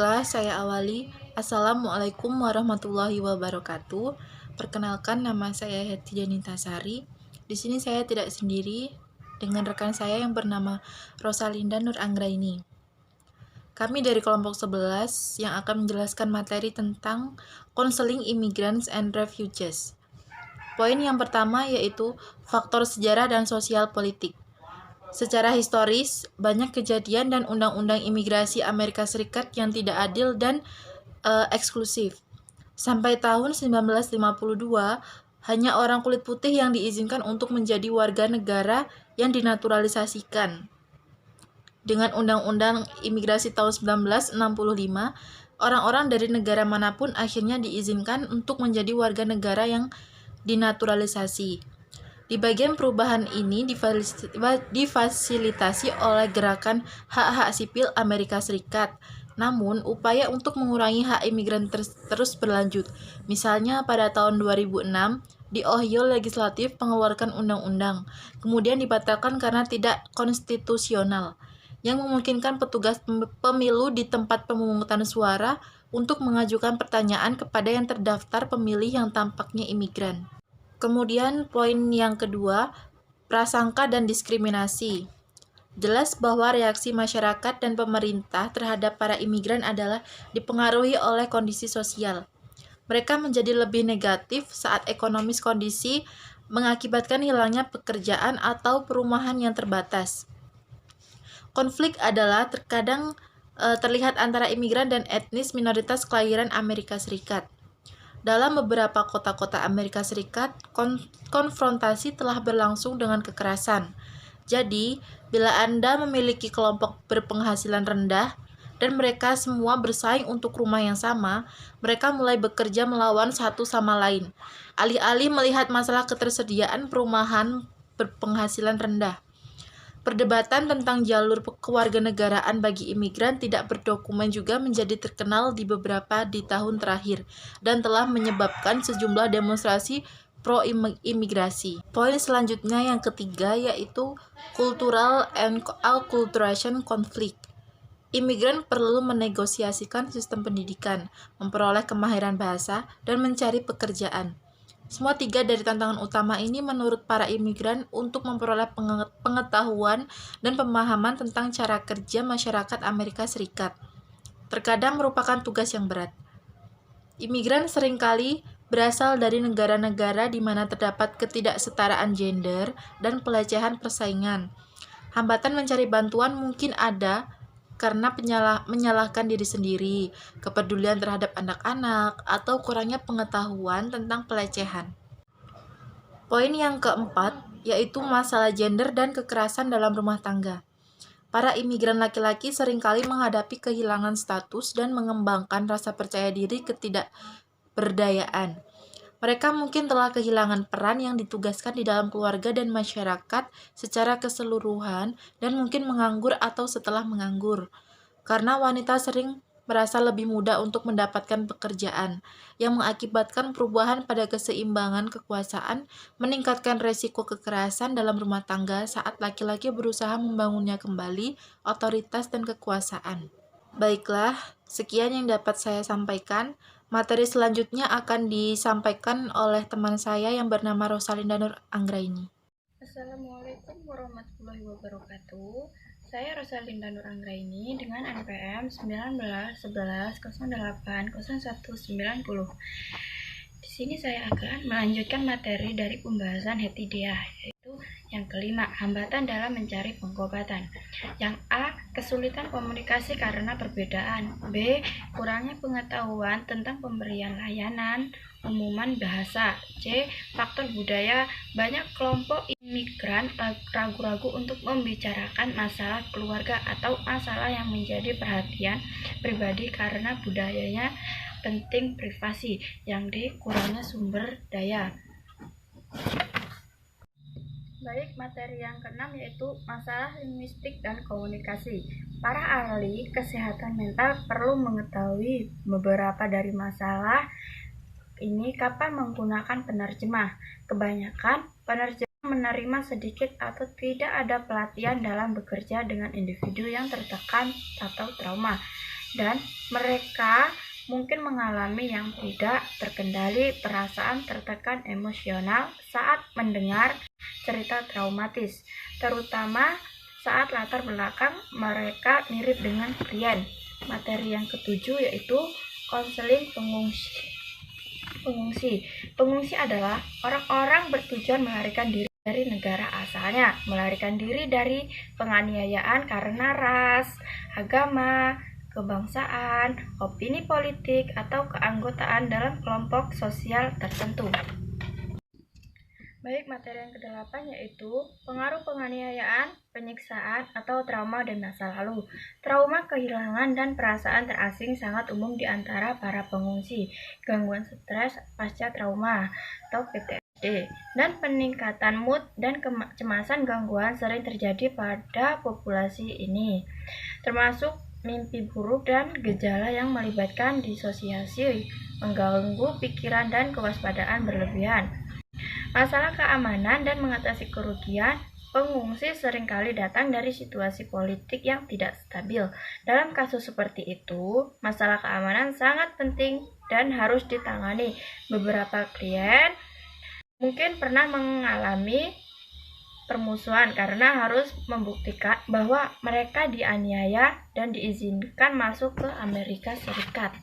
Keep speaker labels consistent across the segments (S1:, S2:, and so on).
S1: Baiklah, saya awali. Assalamualaikum warahmatullahi wabarakatuh. Perkenalkan, nama saya Heti Danitasari. Di sini saya tidak sendiri dengan rekan saya yang bernama Rosalinda Nur Anggraini. Kami dari kelompok 11 yang akan menjelaskan materi tentang Counseling Immigrants and Refugees. Poin yang pertama yaitu faktor sejarah dan sosial politik. Secara historis, banyak kejadian dan undang-undang imigrasi Amerika Serikat yang tidak adil dan eksklusif. Sampai tahun 1952, hanya orang kulit putih yang diizinkan untuk menjadi warga negara yang dinaturalisasikan. Dengan Undang-Undang Imigrasi tahun 1965, orang-orang dari negara manapun akhirnya diizinkan untuk menjadi warga negara yang dinaturalisasi. Di bagian perubahan ini difasilitasi oleh gerakan hak-hak sipil Amerika Serikat. Namun, upaya untuk mengurangi hak imigran terus berlanjut. Misalnya pada tahun 2006, di Ohio Legislatif mengeluarkan undang-undang, kemudian dibatalkan karena tidak konstitusional, yang memungkinkan petugas pemilu di tempat pemungutan suara untuk mengajukan pertanyaan kepada yang terdaftar pemilih yang tampaknya imigran. Kemudian poin yang kedua, prasangka dan diskriminasi. Jelas bahwa reaksi masyarakat dan pemerintah terhadap para imigran adalah dipengaruhi oleh kondisi sosial. Mereka menjadi lebih negatif saat ekonomis kondisi mengakibatkan hilangnya pekerjaan atau perumahan yang terbatas. Konflik adalah terkadang terlihat antara imigran dan etnis minoritas kelahiran Amerika Serikat. Dalam beberapa kota-kota Amerika Serikat, konfrontasi telah berlangsung dengan kekerasan. Jadi, bila Anda memiliki kelompok berpenghasilan rendah dan mereka semua bersaing untuk rumah yang sama, mereka mulai bekerja melawan satu sama lain, alih-alih melihat masalah ketersediaan perumahan berpenghasilan rendah. Perdebatan tentang jalur kewarganegaraan bagi imigran tidak berdokumen juga menjadi terkenal di tahun terakhir dan telah menyebabkan sejumlah demonstrasi pro-imigrasi. Poin selanjutnya yang ketiga yaitu cultural and acculturation conflict. Imigran perlu menegosiasikan sistem pendidikan, memperoleh kemahiran bahasa, dan mencari pekerjaan. Semua tiga dari tantangan utama ini menurut para imigran untuk memperoleh pengetahuan dan pemahaman tentang cara kerja masyarakat Amerika Serikat. Terkadang merupakan tugas yang berat. Imigran seringkali berasal dari negara-negara di mana terdapat ketidaksetaraan gender dan pelecehan persaingan. Hambatan mencari bantuan mungkin ada karena menyalahkan diri sendiri, kepedulian terhadap anak-anak, atau kurangnya pengetahuan tentang pelecehan. Poin yang keempat, yaitu masalah gender dan kekerasan dalam rumah tangga. Para imigran laki-laki seringkali menghadapi kehilangan status dan mengembangkan rasa percaya diri ketidakberdayaan. Mereka mungkin telah kehilangan peran yang ditugaskan di dalam keluarga dan masyarakat secara keseluruhan dan mungkin menganggur atau setelah menganggur. Karena wanita sering merasa lebih mudah untuk mendapatkan pekerjaan, yang mengakibatkan perubahan pada keseimbangan kekuasaan, meningkatkan resiko kekerasan dalam rumah tangga saat laki-laki berusaha membangunnya kembali otoritas dan kekuasaan. Baiklah, sekian yang dapat saya sampaikan. Materi selanjutnya akan disampaikan oleh teman saya yang bernama Rosalinda Nur Anggraini.
S2: Assalamualaikum warahmatullahi wabarakatuh. Saya Rosalinda Nur Anggraini dengan NPM 1911080190. Di sini saya akan melanjutkan materi dari pembahasan Hetidiah, yaitu yang kelima, hambatan dalam mencari pengobatan. Yang A, kesulitan komunikasi karena perbedaan. B, kurangnya pengetahuan tentang pemberian layanan umuman bahasa. C, faktor budaya. Banyak kelompok imigran ragu-ragu untuk membicarakan masalah keluarga atau masalah yang menjadi perhatian pribadi karena budayanya penting privasi. Yang D, kurangnya sumber daya. Baik, materi yang keenam yaitu masalah linguistik dan komunikasi. Para ahli kesehatan mental perlu mengetahui beberapa dari masalah ini kapan menggunakan penerjemah. Kebanyakan penerjemah menerima sedikit atau tidak ada pelatihan dalam bekerja dengan individu yang tertekan atau trauma. dan mereka mungkin mengalami yang tidak terkendali, perasaan tertekan emosional saat mendengar cerita traumatis, terutama saat latar belakang mereka mirip dengan klien. Materi yang ketujuh yaitu konseling pengungsi. Pengungsi adalah orang-orang bertujuan melarikan diri dari negara asalnya, melarikan diri dari penganiayaan karena ras, agama, kebangsaan, opini politik, atau keanggotaan dalam kelompok sosial tertentu. Baik, materi yang ke-8 yaitu pengaruh penganiayaan, penyiksaan, atau trauma dan masa lalu. Trauma kehilangan dan perasaan terasing sangat umum di antara para pengungsi. Gangguan stres pasca trauma atau PTSD dan peningkatan mood dan kecemasan gangguan sering terjadi pada populasi ini, termasuk mimpi buruk dan gejala yang melibatkan disosiasi, mengganggu pikiran dan kewaspadaan berlebihan. Masalah keamanan dan mengatasi kerugian, pengungsi seringkali datang dari situasi politik yang tidak stabil. Dalam kasus seperti itu, masalah keamanan sangat penting dan harus ditangani. Beberapa klien mungkin pernah mengalami permusuhan karena harus membuktikan bahwa mereka dianiaya dan diizinkan masuk ke Amerika Serikat.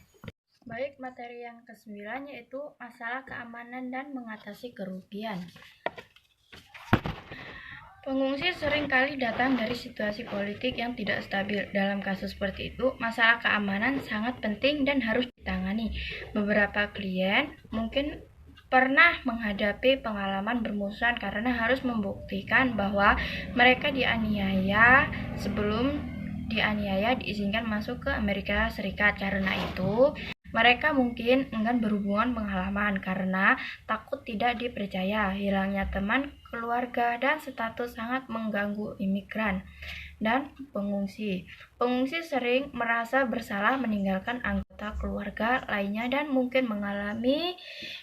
S2: Baik, materi yang ke-9 yaitu masalah keamanan dan mengatasi kerugian. Pengungsi sering kali datang dari situasi politik yang tidak stabil. Dalam kasus seperti itu, masalah keamanan sangat penting dan harus ditangani. Beberapa klien mungkin pernah menghadapi pengalaman bermusuhan karena harus membuktikan bahwa mereka dianiaya sebelum dianiaya diizinkan masuk ke Amerika Serikat. Karena itu, mereka mungkin enggan berhubungan pengalaman karena takut tidak dipercaya, hilangnya teman, keluarga, dan status sangat mengganggu imigran dan pengungsi. Pengungsi sering merasa bersalah meninggalkan anggota keluarga lainnya dan mungkin mengalami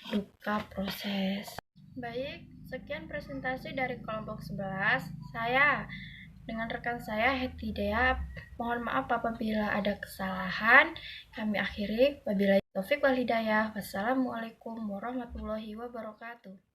S2: duka proses. Baik, sekian presentasi dari kelompok 11. Saya dengan rekan saya Hetidea, mohon maaf apabila ada kesalahan. Kami akhiri, wabillahi taufik wal hidayah. Wassalamualaikum warahmatullahi wabarakatuh.